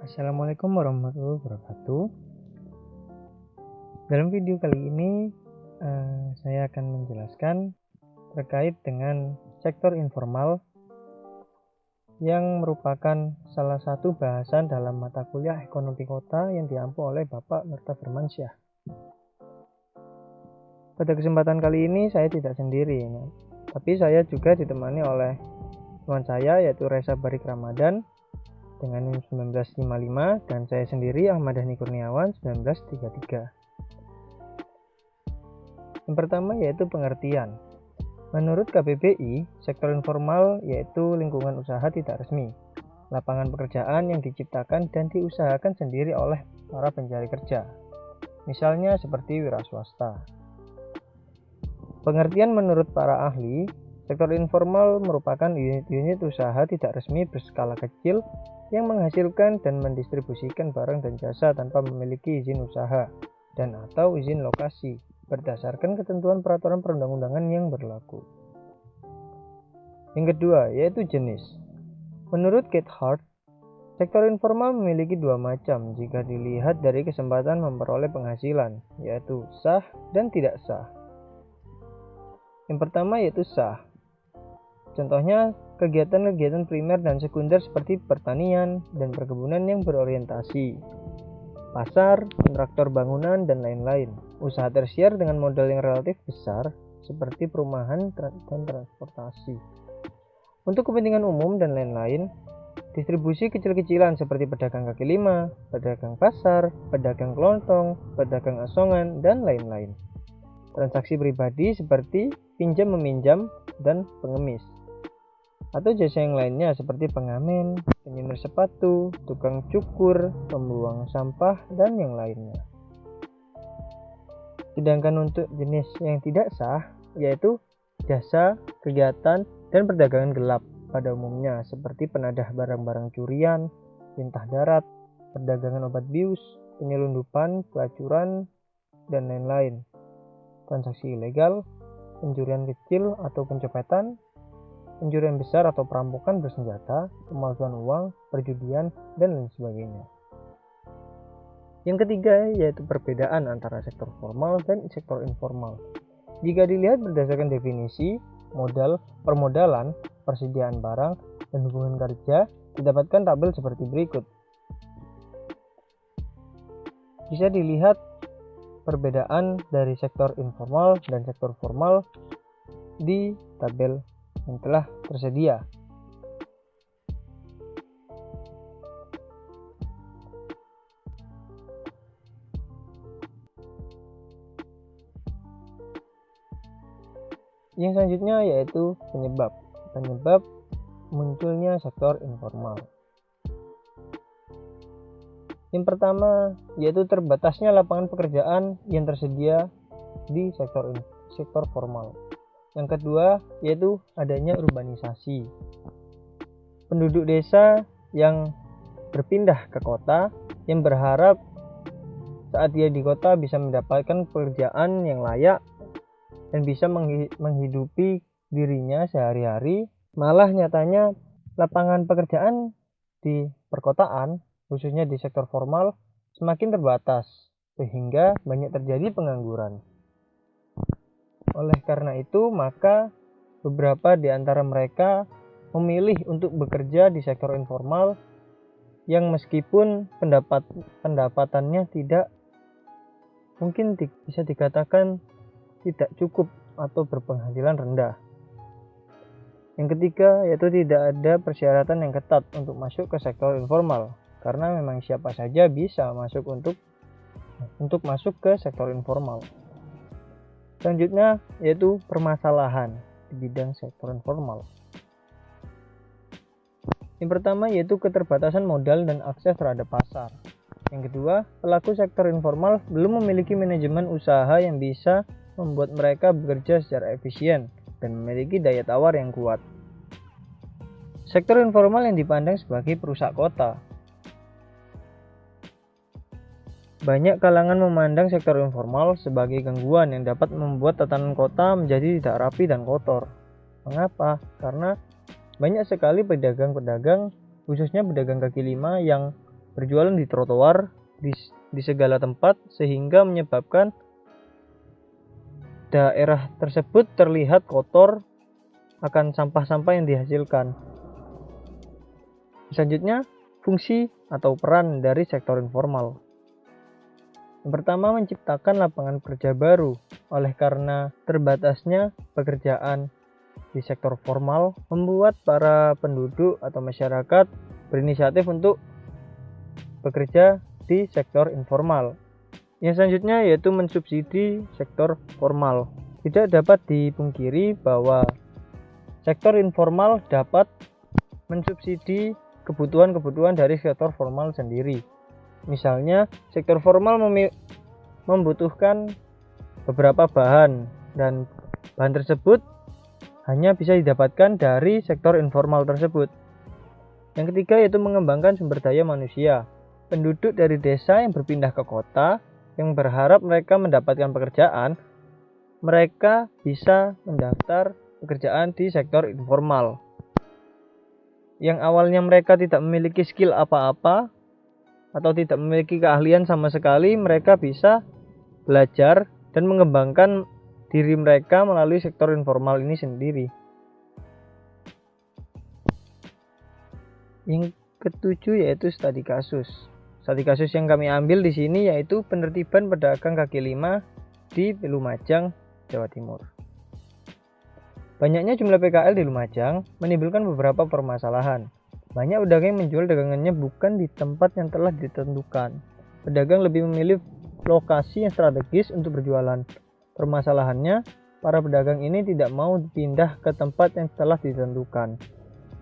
Assalamualaikum warahmatullahi wabarakatuh. Dalam video kali ini saya akan menjelaskan terkait dengan sektor informal yang merupakan salah satu bahasan dalam mata kuliah ekonomi kota yang diampu oleh Bapak Mirta Firmansyah. Pada kesempatan kali ini saya tidak sendiri, tapi saya juga ditemani oleh teman saya yaitu Reza Barik Ramadan dengan NIM 1955 dan saya sendiri Ahmad Dhani Kurniawan 1933. Yang pertama yaitu pengertian. Menurut KBBI, sektor informal yaitu lingkungan usaha tidak resmi, lapangan pekerjaan yang diciptakan dan diusahakan sendiri oleh para pencari kerja, misalnya seperti wira swasta. Pengertian menurut para ahli, sektor informal merupakan unit-unit usaha tidak resmi berskala kecil yang menghasilkan dan mendistribusikan barang dan jasa tanpa memiliki izin usaha dan atau izin lokasi berdasarkan ketentuan peraturan perundang-undangan yang berlaku. Yang kedua yaitu jenis. Menurut Cathcart, sektor informal memiliki dua macam jika dilihat dari kesempatan memperoleh penghasilan, yaitu sah dan tidak sah. Yang pertama yaitu sah. Contohnya kegiatan-kegiatan primer dan sekunder seperti pertanian dan perkebunan yang berorientasi pasar, kontraktor bangunan, dan lain-lain. Usaha tersier dengan modal yang relatif besar seperti perumahan dan transportasi. Untuk kepentingan umum dan lain-lain, distribusi kecil-kecilan seperti pedagang kaki lima, pedagang pasar, pedagang kelontong, pedagang asongan, dan lain-lain. Transaksi pribadi seperti pinjam-meminjam dan pengemis. Atau jasa yang lainnya seperti pengamen, penyemir sepatu, tukang cukur, pembuang sampah, dan yang lainnya. Sedangkan untuk jenis yang tidak sah, yaitu jasa, kegiatan, dan perdagangan gelap pada umumnya seperti penadah barang-barang curian, lintah darat, perdagangan obat bius, penyelundupan, pelacuran, dan lain-lain. Transaksi ilegal, pencurian kecil atau pencopetan, pencurian besar atau perampokan bersenjata, pemalsuan uang, perjudian, dan lain sebagainya. Yang ketiga yaitu perbedaan antara sektor formal dan sektor informal. Jika dilihat berdasarkan definisi, modal, permodalan, persediaan barang, dan hubungan kerja, didapatkan tabel seperti berikut. Bisa dilihat perbedaan dari sektor informal dan sektor formal di tabel yang telah tersedia. Yang selanjutnya yaitu penyebab munculnya sektor informal. Yang pertama yaitu terbatasnya lapangan pekerjaan yang tersedia di sektor formal. Yang kedua yaitu adanya urbanisasi. Penduduk desa yang berpindah ke kota yang berharap saat dia di kota bisa mendapatkan pekerjaan yang layak dan bisa menghidupi dirinya sehari-hari, malah nyatanya lapangan pekerjaan di perkotaan, khususnya di sektor formal, semakin terbatas sehingga banyak terjadi pengangguran. Oleh karena itu, maka beberapa di antara mereka memilih untuk bekerja di sektor informal yang meskipun pendapatannya tidak mungkin bisa dikatakan tidak cukup atau berpenghasilan rendah. Yang ketiga yaitu tidak ada persyaratan yang ketat untuk masuk ke sektor informal karena memang siapa saja bisa masuk untuk masuk ke sektor informal. Selanjutnya yaitu permasalahan di bidang sektor informal. Yang pertama yaitu keterbatasan modal dan akses terhadap pasar. Yang kedua, pelaku sektor informal belum memiliki manajemen usaha yang bisa membuat mereka bekerja secara efisien dan memiliki daya tawar yang kuat. Sektor informal yang dipandang sebagai perusak kota. Banyak kalangan memandang sektor informal sebagai gangguan yang dapat membuat tatanan kota menjadi tidak rapi dan kotor. Mengapa? Karena banyak sekali pedagang-pedagang, khususnya pedagang kaki lima yang berjualan di trotoar, di segala tempat, sehingga menyebabkan daerah tersebut terlihat kotor akan sampah-sampah yang dihasilkan. Selanjutnya, fungsi atau peran dari sektor informal. Yang pertama, menciptakan lapangan kerja baru. Oleh karena terbatasnya pekerjaan di sektor formal, membuat para penduduk atau masyarakat berinisiatif untuk bekerja di sektor informal. Yang selanjutnya yaitu mensubsidi sektor formal. Tidak dapat dipungkiri bahwa sektor informal dapat mensubsidi kebutuhan-kebutuhan dari sektor formal sendiri. Misalnya, sektor formal membutuhkan beberapa bahan, dan bahan tersebut hanya bisa didapatkan dari sektor informal tersebut. Yang ketiga yaitu mengembangkan sumber daya manusia. Penduduk dari desa yang berpindah ke kota yang berharap mereka mendapatkan pekerjaan, mereka bisa mendaftar pekerjaan di sektor informal. Yang awalnya mereka tidak memiliki skill apa-apa atau tidak memiliki keahlian sama sekali, mereka bisa belajar dan mengembangkan diri mereka melalui sektor informal ini sendiri. Yang ketujuh yaitu studi kasus. Studi kasus yang kami ambil di sini yaitu penertiban pedagang kaki lima di Lumajang, Jawa Timur. Banyaknya jumlah PKL di Lumajang menimbulkan beberapa permasalahan. Banyak pedagang yang menjual dagangannya bukan di tempat yang telah ditentukan. Pedagang lebih memilih lokasi yang strategis untuk berjualan. Permasalahannya, para pedagang ini tidak mau pindah ke tempat yang telah ditentukan.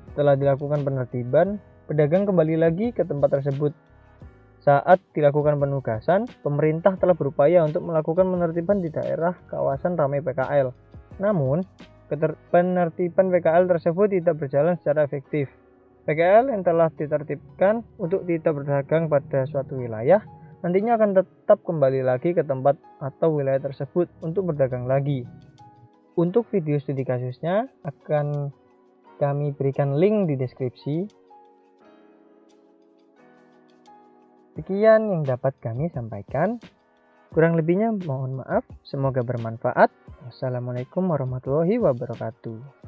Setelah dilakukan penertiban, pedagang kembali lagi ke tempat tersebut. Saat dilakukan penugasan, pemerintah telah berupaya untuk melakukan penertiban di daerah kawasan ramai PKL. Namun, penertiban PKL tersebut tidak berjalan secara efektif. PKL yang telah ditertibkan untuk tidak berdagang pada suatu wilayah nantinya akan tetap kembali lagi ke tempat atau wilayah tersebut untuk berdagang lagi. Untuk video studi kasusnya akan kami berikan link di deskripsi. Sekian yang dapat kami sampaikan. Kurang lebihnya mohon maaf. Semoga bermanfaat. Wassalamualaikum warahmatullahi wabarakatuh.